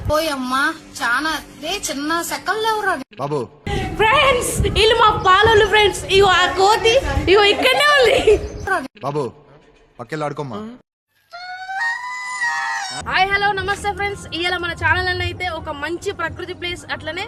పోయమ్మా చాలా చిన్న సెకండ్ ఎవరు బాబు ఫ్రెండ్స్ వీళ్ళు మా పాలోళ్ళు ఫ్రెండ్స్. ఇగో ఆ కోతి ఇగో ఇక్కడనే ఉంది. బాబు పక్కెళ్ళి ఆడుకోమ్మా. హాయ్ హలో నమస్తే ఫ్రెండ్స్. ఇవాళ మన ఛానల్ అయితే ఒక మంచి ప్రకృతి ప్లేస్, అట్లనే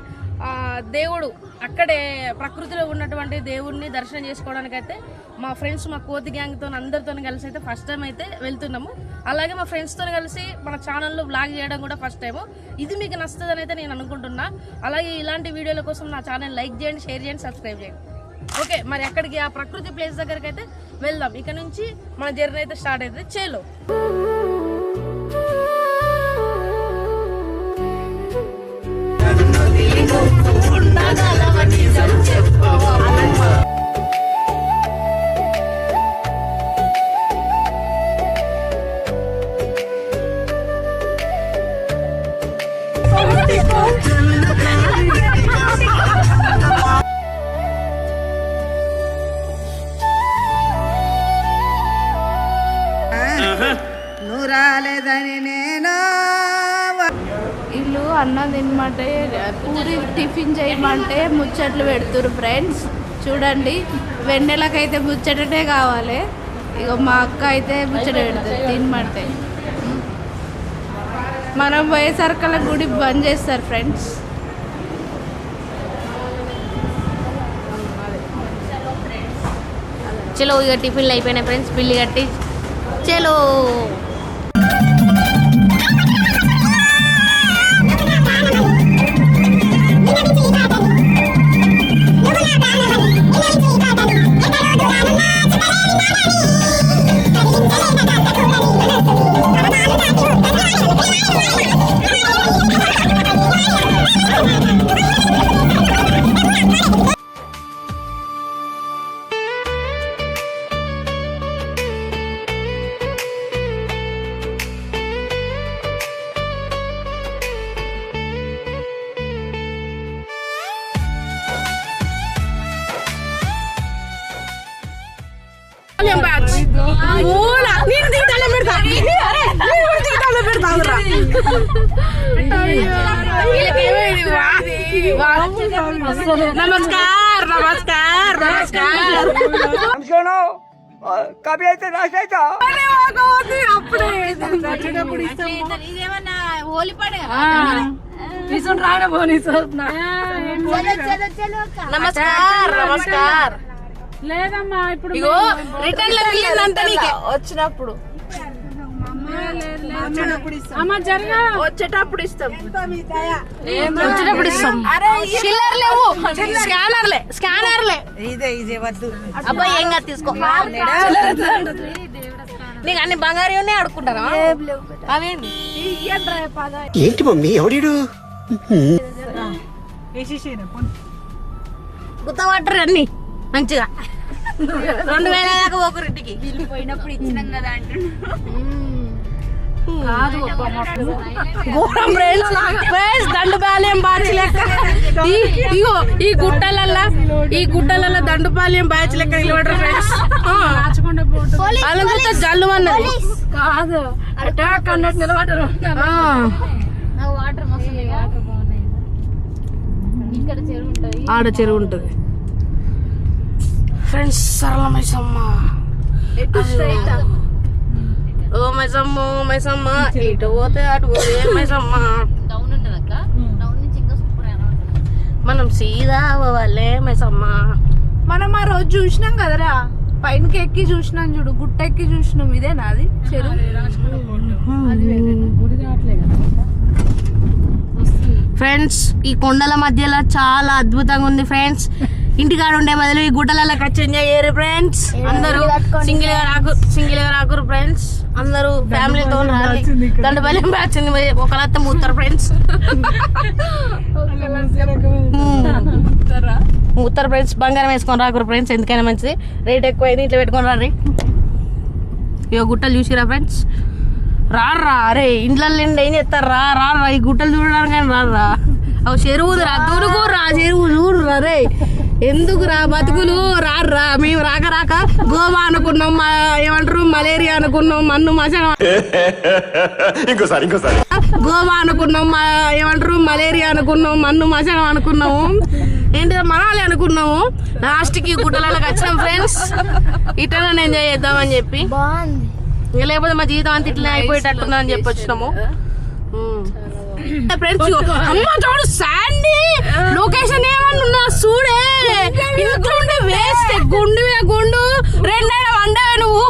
దేవుడు అక్కడే ప్రకృతిలో ఉన్నటువంటి దేవుడిని దర్శనం చేసుకోవడానికి అయితే మా ఫ్రెండ్స్ మా కోతి గ్యాంగ్తో అందరితో కలిసి అయితే ఫస్ట్ టైం అయితే వెళ్తున్నాము. అలాగే మా ఫ్రెండ్స్తో కలిసి మన ఛానల్లో వ్లాగ్ చేయడం కూడా ఫస్ట్ టైము. ఇది మీకు నచ్చుతుందని అయితే నేను అనుకుంటున్నా. అలాగే ఇలాంటి వీడియోల కోసం నా ఛానల్ లైక్ చేయండి, షేర్ చేయండి, సబ్స్క్రైబ్ చేయండి. ఓకే, మరి అక్కడికి ఆ ప్రకృతి ప్లేస్ దగ్గరికి అయితే వెళ్దాం. ఇక నుంచి మన జర్నీ అయితే స్టార్ట్ అవుతుంది. చేలో ఇల్లు అన్నం తినమంటే పూరి టిఫిన్ చేయమంటే ముచ్చట్లు పెడుతురు ఫ్రెండ్స్. చూడండి, వెన్నెలకైతే ముచ్చటనే కావాలి. ఇక మా అక్క అయితే ముచ్చట పెడుతుంది తినమంటే. మనం పోయేసరికల గుడి బంద్ చేస్తారు ఫ్రెండ్స్. చలో ఇక టిఫిన్లు అయిపోయినాయి ఫ్రెండ్స్. పిల్లి కట్టి చలో. नमस्कार नमस्कार नमस्कार. कभी అయితే రాసేతా హోలీ పడే నమస్కార్ నమస్కార్. లేదమ్మా ఇప్పుడు ఇగో రిటర్న్ లో వెళ్ళిందంట నీకు వచ్చినప్పుడు వచ్చేటప్పుడు ఇస్తాం. వచ్చేటప్పుడు ఇస్తాం. చిల్లర లేవు, స్కానర్లే. అబ్బా ఏం కాదు తీసుకో. నీకు అన్ని బంగారు ఉన్నాయి అడుక్కుంటారా? అవేంటి ఏంటి మమ్మీ ఎవడు గుత్తపట్టరు అన్ని మంచిగా. 2000 దాకా ఒకరింటికి పోయినప్పుడు ఇచ్చినాం కదా దండు బాల్యం బ్యాచ్ లెక్క. ఇగో ఈ గుట్టలల్లో దండుపాల్యం బ్యాచ్ లెక్క నిలబడరు ఫ్రెండ్స్. అలా జల్లు అన్నది కాదు, అటాక్ అన్నట్టు నిలబడరు. ఆడ చెరువు ఉంటది ఫ్రెండ్స్. సరళ మైసమ్మ, ఓ మైసమ్మ మైసమ్మ, ఇటు పోతే అటు పోతే మైసమ్మ. మనం సీదా పోవాలే మైసమ్మ. మనం ఆ రోజు చూసినాం కదరా, పైనకి ఎక్కి చూసినాం చూడు, గుట్ట ఎక్కి చూసినాం. ఇదేనా అది చెరువు? ఫ్రెండ్స్ ఈ కొండల మధ్యలో చాలా అద్భుతంగా ఉంది ఫ్రెండ్స్. ఇంటికాడ ఉండే బదులు ఈ గుట్టలలో వచ్చి ఎంజాయ్ చేయరు ఫ్రెండ్స్. అందరూ సింగిల్ గా రాకురు ఫ్రెండ్స్. అందరూ ఫ్యామిలీతో రాలి. దండపల్లి వచ్చింది ఒకళ్ళతో మూతారు ఫ్రెండ్స్. మూతారు ఫ్రెండ్స్. బంగారం వేసుకొని రాకురు ఫ్రెండ్స్, ఎందుకైనా మంచిది. రేట్ ఎక్కువైంది, ఇట్లా పెట్టుకొని రారి. ఇక గుట్టలు చూసిరా ఫ్రెండ్స్. రారా అరే ఇంట్లో ఏం చేస్తారు రా ఈ గుట్టలు చూడడానికి కానీ రారా అవి చెరువు రా దొరుకు రా చెరువు చూడురా రే ఎందుకు రా బతుకులు రారా మేము రాక గోవా అనుకున్నాం ఏమంటారు మలేరియా అనుకున్నాం మన్ను మసగం ఇంకోసారి గోవా అనుకున్నాం ఏమంటారు మలేరియా అనుకున్నాం మన్ను మసగం అనుకున్నాము ఏంటి మనాలి అనుకున్నాము లాస్ట్కి గుట్టలకి వచ్చినాం ఫ్రెండ్స్ ఇట్లా ఎంజాయ్ చేద్దామని చెప్పి లేకపోతే మా జీవితం అంత ఇట్లా అయిపోయేటట్టుందా అని చెప్పి వచ్చినాము ఫ్రెండ్స్ అమ్మ చూడు శాండీ లొకేషన్ ఏమన్నా చూడే ఇంట్లో వేస్ట్ గుండు రెండైనా వండవే నువ్వు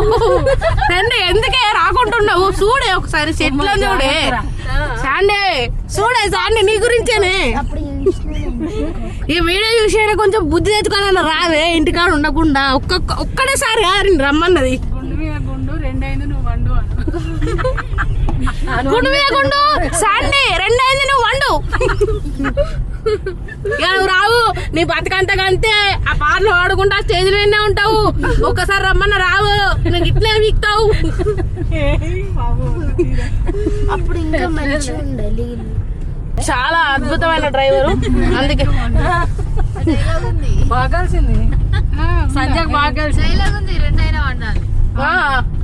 రెండు ఎందుకే రాకుంటున్నావు చూడే ఒకసారి చెట్ల చూడే శాండీ నీ గురించేనే ఈ వీడియో చూసేనా కొంచెం బుద్ధి తెచ్చుకోవాలన్నా రావే ఇంటికాడ ఉండకుండా ఒక్కడేసారి రమ్మన్నది గుండు శాండీ రెండైంది నువ్వు వండు నువ్వు రావు నీ బతకంతగా అంతే ఆ పాటలు ఆడుకుంటా స్టేజ్ లోనే ఉంటావు ఒక్కసారి రమ్మన్న రావు నువ్వు ఇట్లే వీక్తావు అప్పుడు ఇంకా మంచిగా ఉండాలి. చాలా అద్భుతమైన డ్రైవరు అందుకే బాగాల్సింది సంజయ్ బాగాల్సింది రెండైనా వండాలి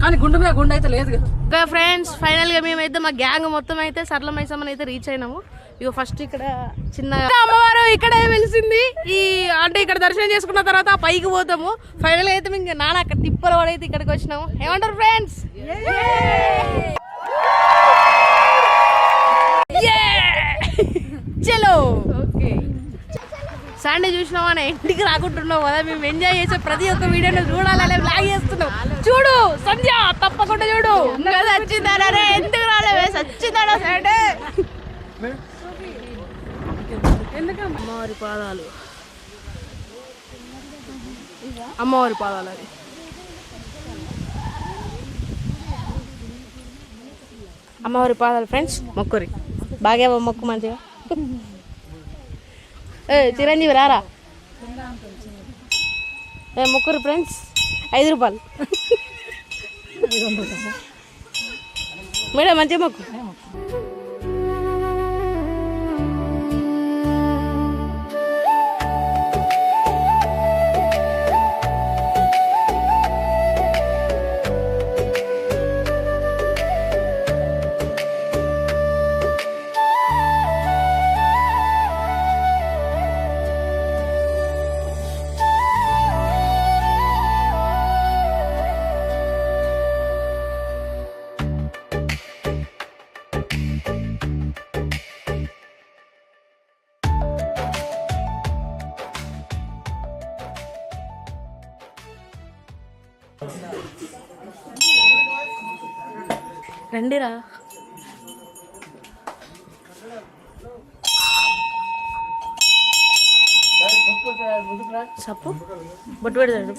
కానీ గుండు అయితే లేదు కదా. ఓకే ఫ్రెండ్స్ ఫైనల్ గా మేమైతే మా గ్యాంగ్ మొత్తం అయితే సరళ మైసమ్మని అయితే రీచ్ అయినాము. ఇక ఫస్ట్ ఇక్కడ చిన్న అమ్మవారు ఇక్కడే వెలిసింది ఈ అంటే ఇక్కడ దర్శనం చేసుకున్న తర్వాత పైకి పోతాము. ఫైనల్ అయితే మేము నాన్న అక్కడ తిప్పల వాడైతే ఇక్కడికి వచ్చినాము. ఏమంటారు ఫ్రెండ్స్? చలో సండే చూసినామా ఇంటికి రాకుంటున్నావు కదా మేము ఎంజాయ్ చేసే ప్రతి ఒక్క వీడియోని చూడాలని బ్లాగ్ చేస్తున్నాం. చూడు సంధ్య తప్పకుండా చూడు వచ్చిందారే ఎందుకు రాలేవే సచ్చిందాడా సండే అమ్మవారి పాదాలు అమ్మవారి పాదాలు అది అమ్మవారి పాదాలు ఫ్రెండ్స్ మొక్కురి బాగా మొక్కు మంచిగా. చిరంజీవి రారా మొక్కురు ఫ్రెండ్స్ 5 రూపాయలు మేడం మంచిగా మొక్కు. రండిరా సప్పు బొట్టు పెడతాడు.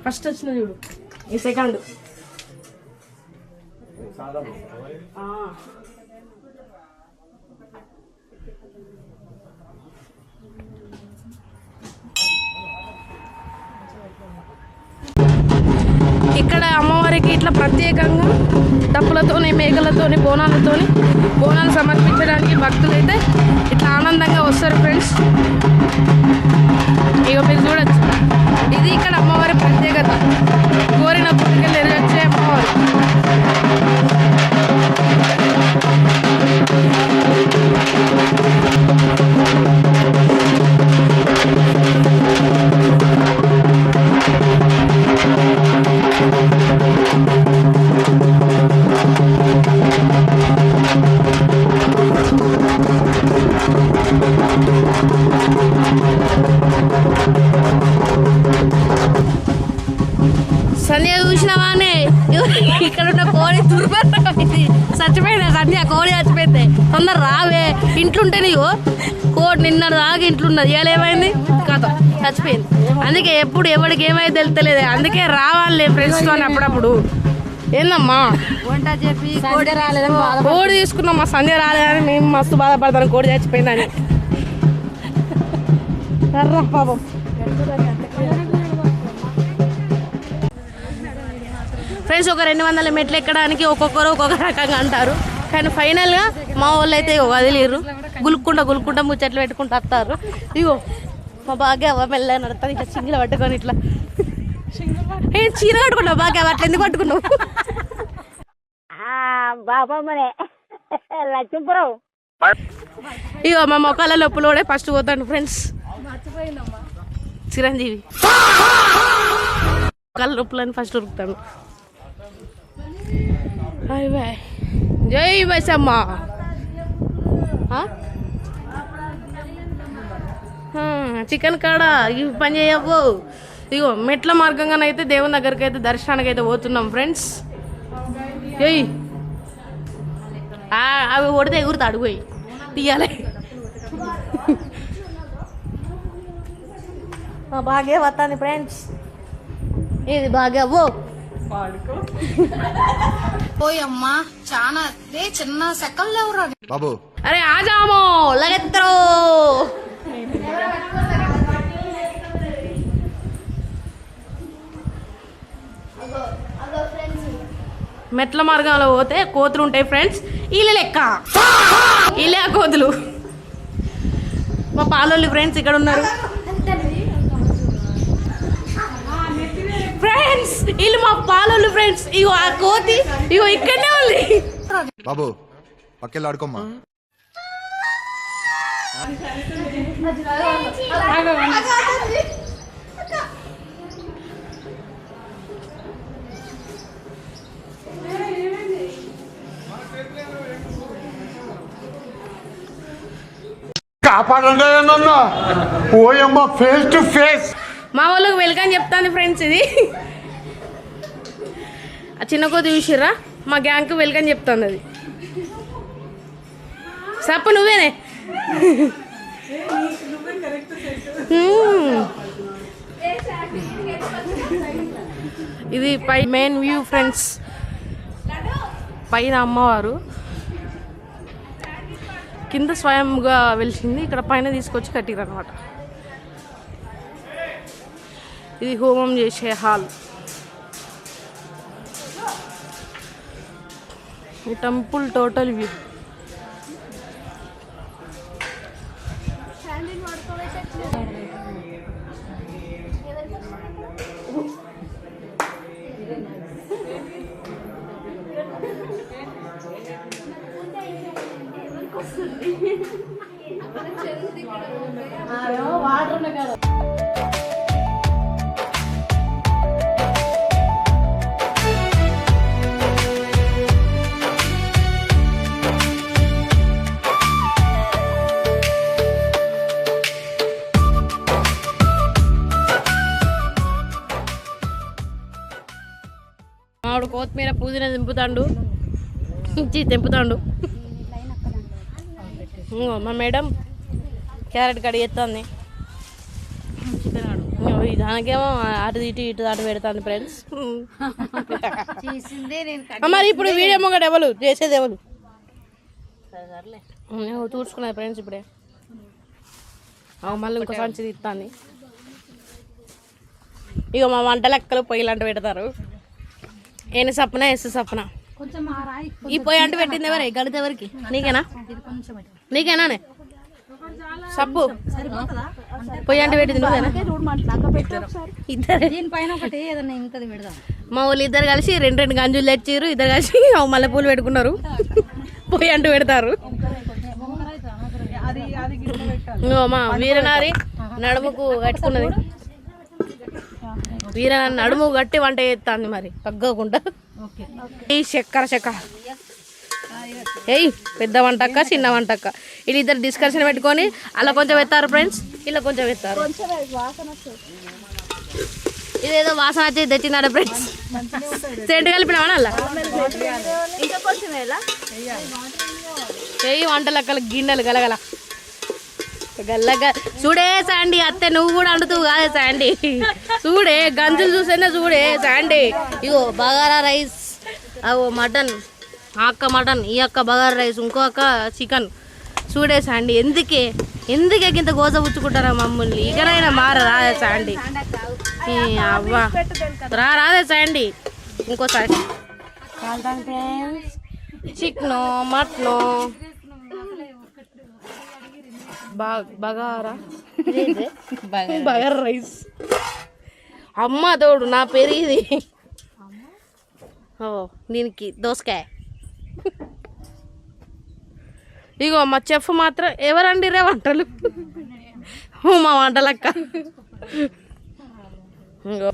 ఫస్ట్ వచ్చిన చూడు ఈ సెకండ్ ఇక్కడ అమ్మవారికి ఇట్లా ప్రత్యేకంగా డప్పులతోని మేకలతోని బోనాలు సమర్పించడానికి భక్తులు అయితే ఇట్లా ఆనందంగా వస్తారు ఫ్రెండ్స్. ఇక మీరు చూడొచ్చు ఇది ఇక్కడ అమ్మవారి ప్రత్యేకత. కోరిన కోరికలు నెరవేర్చే అమ్మవారు. సంధ్య చూసినావానే ఇక్కడ ఉన్న కోడి చచ్చిపోయింది. సంధ్య కోడి చచ్చిపోయింది. తొందర రావే ఇంట్లుంటే నీవు ఇంకోటి నిన్న దాకా ఇంట్లో ఉన్నది, ఇవాళ ఏమైంది కథ చచ్చిపోయింది. అందుకే ఎప్పుడు ఎవరికి ఏమైతే తెలుస్తలేదు, అందుకే రావాలి ఫ్రెండ్స్తో అప్పుడప్పుడు. ఏందమ్మా వంట చెప్పి కోడి తీసుకున్నాం, మా సంధ్య రాలేదని మేము మస్తు బాధపడతాను, కోడి చచ్చిపోయిందని. పాపం ఫ్రెండ్స్, ఒక 200 మెట్లు ఎక్కడానికి ఒక్కొక్కరు ఒక్కొక్క రకంగా అంటారు, కానీ ఫైనల్గా మా వాళ్ళు అయితే వదిలేరు, గులుక్కుంటా ముచ్చట్లు పెట్టుకుంటూ వస్తారు. ఇగో మా బాగా మెల్ల నడుతుంది, ఇట్లా చింగిల పట్టుకొని ఇట్లా చీర కట్టుకున్నావు బాగా, అట్లా ఎందుకు పట్టుకున్నావు? ఇగో మా మొక్కల లోపల కూడా ఫస్ట్ పోతాను ఫ్రెండ్స్, చిరంజీవి మొక్కల లోపలని ఫస్ట్ ఉరుకుతాను. జై బైసమ్మ. చికెన్ కాడ ఇవి పని చేయవు. ఇగో మెట్ల మార్గంగానైతే దేవుని దగ్గరికి అయితే దర్శనానికి అయితే పోతున్నాం ఫ్రెండ్స్. ఏయ్ అవి కొడితే ఎగురుతాడు, పోయి తీయాలి. బాగా వస్తాను ఫ్రెండ్స్, ఇది బాగా పోయమ్మా చాలా చిన్న సెకల్ లేవురా బాబు. అరే ఆజామో లగెత్రో. మెట్ల మార్గంలో పోతే కోతులు ఉంటాయి ఫ్రెండ్స్, వీళ్ళ లెక్క వీళ్ళే ఆ కోతులు. మా పాలోళ్ళు ఫ్రెండ్స్ ఇక్కడ ఉన్నారు ఫ్రెండ్స్, వీళ్ళు మా పాలోళ్ళు ఫ్రెండ్స్. ఇగో ఆ కోతి ఇగో ఇక్కడనే ఉంది. బాబు పక్కెళ్ళి ఆడుకోమ్మా. కాపాడండి అన్నా, ఓయమ్మ ఫేస్ టు ఫేస్. మా వాళ్ళకి వెల్కమ్ చెప్తాను ఫ్రెండ్స్. ఇది ఆ చిన్న కోతి చూసిర్రా, మా గ్యాంగ్కి వెల్కమ్ చెప్తాను. అది సప్ప నువ్వేనే. ఇది పై మెయిన్ వ్యూ ఫ్రెండ్స్, పైన అమ్మవారు, కింద స్వయంగా వెలిసింది, ఇక్కడ పైన తీసుకొచ్చి కట్టిరు అనమాట. ఇది హోమం చేసే హాల్. ఈ టెంపుల్ టోటల్ వ్యూ. మామిడి కొత్తిమీర పుదీనా తెంపుతాండు. మా మేడం క్యారెట్ కడి చేస్తుంది, దానికేమో అటు ఇటు పెడతాను ఫ్రెండ్స్. మరి ఇప్పుడు వీడియో మొగడు ఎవరు చేసేది, ఎవరు చూసుకున్నది ఫ్రెండ్స్. ఇప్పుడే మళ్ళీ ఇంకో సంచి తీస్తాను. ఇక మా వంట లెక్కలు పొయ్యిలు అంటూ పెడతారు. ఏను సప్పన ఎస్ సప్పన. ఈ పొయ్యి అంటూ పెట్టింది ఎవరే, గడిత ఎవరికి? నీకేనానే సప్పు పొయ్యి అంటూ పెట్టింది నువ్వేనా? మా వాళ్ళు ఇద్దరు కలిసి 2 గంజులు తెచ్చిర్రు, ఇద్దరు కలిసి మల్లెపూలు పెట్టుకున్నారు, పొయ్యి అంటూ పెడతారు. మా వీరనారి నడుముకు కట్టుకున్నది, వీరనారి నడుము కట్టి వంట చేస్తాంది మరి తగ్గకుండా. చక్కెర ఏయ్, పెద్ద వంటక్క చిన్న వంటక్క వీళ్ళిద్దరు డిస్కషన్ పెట్టుకొని అలా కొంచెం ఎత్తారు ఫ్రెండ్స్, ఇలా కొంచెం ఎత్తారు. ఇదేదో వాసన వచ్చి తెచ్చిందట ఫ్రెండ్స్, సెంటు కలిపినామని అలా ఇంకా కొంచెం చెయ్యి వంట లెక్కల గిన్నెలు గలగల. గల్లగా చూడే శాండీ అత్తే నువ్వు కూడా అంటుతూ కాదే శాండీ చూడే గంజులు చూసేనే చూడే శాండీ ఇగో బగారా రైస్ అవో మటన్ ఆ అక్క మటన్ ఈ అక్క బగారా రైస్ ఇంకో అక్క చికెన్ చూడే శాండీ ఎందుకే ఇంత గోజ పుచ్చుకుంటారా మమ్మల్ని ఇకనైనా రాదే శాండీ అవ్వా రాదే శాండీ ఇంకోసారి చికెను మటను బగారా రైస్ అమ్మ తోడు నా పేరు ఇది ఓ దీనికి దోసకాయ ఇగో మా చెఫ్ మాత్రం ఎవరండి రే వంటలు మా వంటలక్క ఇంకో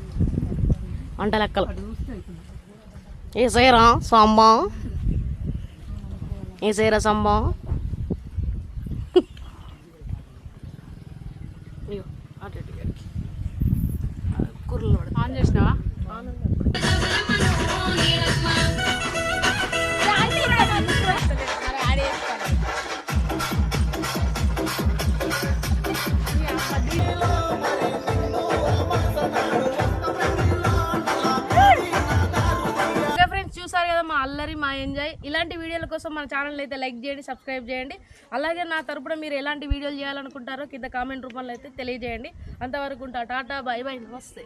వంటలక్కలు ఏసైరా సాంబా ఏసైరా సాంబా ఆన్ చేసినావా చూసారు కదా మా అల్లరి మా ఎంజాయ్. ఇలాంటి వీడియోల కోసం మన ఛానల్ అయితే లైక్ చేయండి, సబ్స్క్రైబ్ చేయండి. అలాగే నా తరపున మీరు ఎలాంటి వీడియోలు చేయాలనుకుంటారో కింద కామెంట్ రూపంలో అయితే తెలియజేయండి. అంతవరకు ఉంటా, టాటా, బై బై, నమస్తే.